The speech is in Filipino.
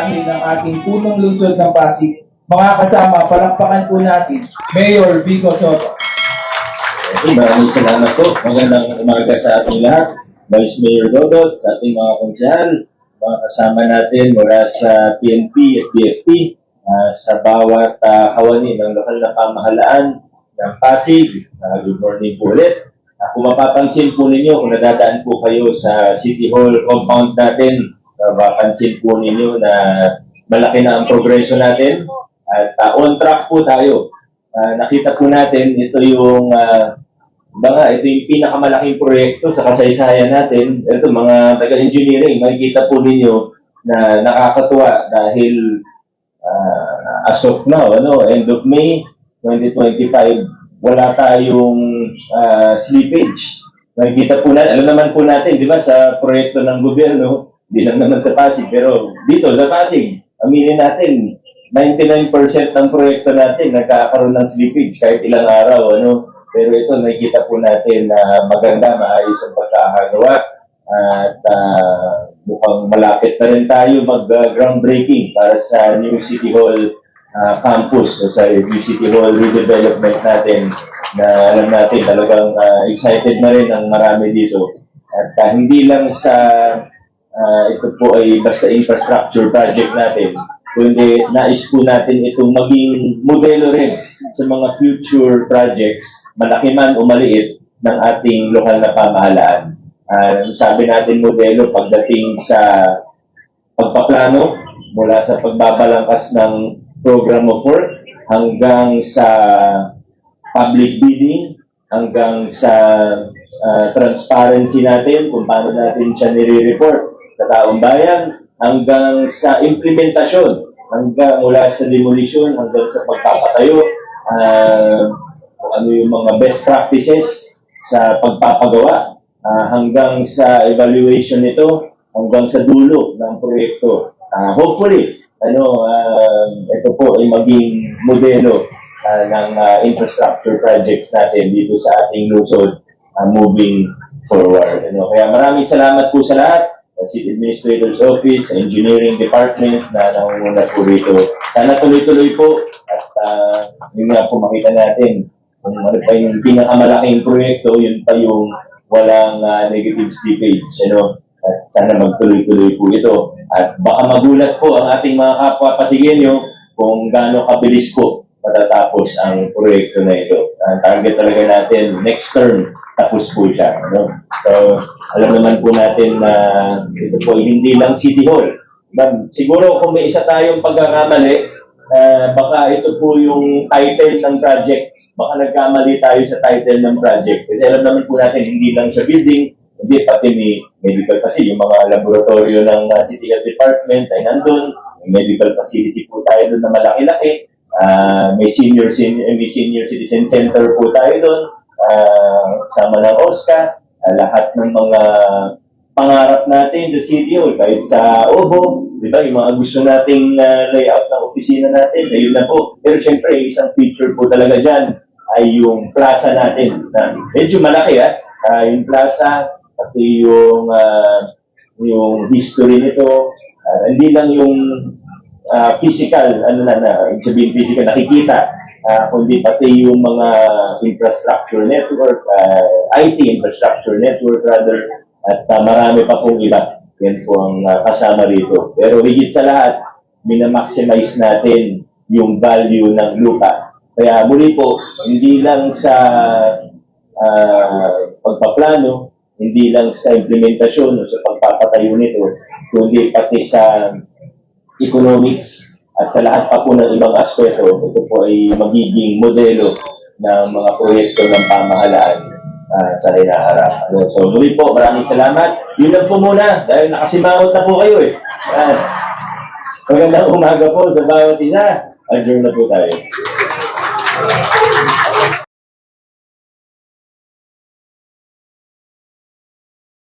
dahil ng ating punong lungsod ng Pasig. Mga kasama, palakpakan po natin, Mayor Vico Soto. Maraming salamat po. Magandang umaga sa ating lahat. Vice Mayor Dodot, sa ating mga konsehal, mga kasama natin mula sa PNP at PFP, sa bawat kawani ng lokal na pamahalaan ng Pasig. Good morning po ulit. Kung mapapansin po ninyo, kung nadadaan po kayo sa City Hall compound natin, mapapansin po ninyo na malaki na ang progreso natin at on track po tayo. Nakita po natin, ito yung pinakamalaking proyekto sa kasaysayan natin. Ito, mga taga-engineering, makikita po ninyo na nakakatuwa dahil as of now, end of May 2025, wala tayong slippage. Nakikita po natin, alam naman po natin, di ba, sa proyekto ng gobyerno, hindi lang naman sa Pasig, pero dito sa Pasig, aminin natin, 99% ng proyekto natin nagkakaroon ng slippage kahit ilang araw, Pero ito, nakikita po natin na maganda, maayos ang pagkakagawa at mukhang malapit na rin tayo mag-groundbreaking para sa New City Hall campus o sa New City Hall redevelopment natin na alam natin talagang excited na rin ang marami dito. At hindi lang sa ito po ay basta infrastructure project natin, kundi nais po natin itong maging modelo rin sa mga future projects, malaki man o maliit, ng ating lokal na pamahalaan. Sabi natin modelo pagdating sa pagpaplano, mula sa pagbabalangkas ng program of work, hanggang sa public bidding, hanggang sa transparency natin, kung paano natin siya nire-report sa taong bayan, hanggang sa implementasyon, hanggang mula sa demolition, hanggang sa pagpapatayo, kung ano yung mga best practices sa pagpapagawa, hanggang sa evaluation nito, hanggang sa dulo ng proyekto. Hopefully, ito po ay maging modelo ng infrastructure projects natin dito sa ating lungsod moving forward. Kaya maraming salamat po sa lahat, City Administrator's Office, Engineering Department na nangunguna po rito. Sana tuloy-tuloy po at yun nga po makita natin kung ano pa yung pinakamalaking proyekto, yun pa yung walang negative slippage. At sana magtuloy-tuloy po ito. At baka magulat po ang ating mga kapwa Pasigenyo kung gaano kabilis po matatapos ang proyekto na ito. Ang target talaga natin, next term, tapos po siya. So, alam naman po natin na ito po hindi lang City Hall. Siguro kung may isa tayong pagkakamali, baka ito po yung title ng project. Baka nagkamali tayo sa title ng project. Kasi alam naman po natin, hindi lang sa building, hindi pati ni medical kasi yung mga laboratorio ng City Health Department ay nandun. May medical facility po tayo doon na malaki-laki. May senior citizen center po tayo doon. Sama ng OSCA. Lahat ng mga pangarap natin sa City Hall, kahit sa OBO, di ba, yung mga gusto nating layout ng opisina natin, ayun na po. Pero syempre, isang feature po talaga dyan ay yung plaza natin. Medyo malaki, yung plaza, pati yung history nito, hindi lang yung physical, sabihin physical, nakikita, kundi pati yung mga infrastructure network, IT infrastructure network rather, at marami pa pong iba. Yan po ang kasama rito. Pero higit sa lahat, minamaximize natin yung value ng lupa. Kaya muli po, hindi lang sa pagpaplano, hindi lang sa implementasyon o sa pagpapatayo nito, kundi pati sa economics at sa lahat pa po ng ibang aspeto, ito po ay magiging modelo ng mga proyekto ng pamahalaan sa hinaharap. So muli po, maraming salamat. Yun lang po muna, dahil nakasimangot na po kayo Magandang umaga po sa bawat isa. Adjourn na po tayo.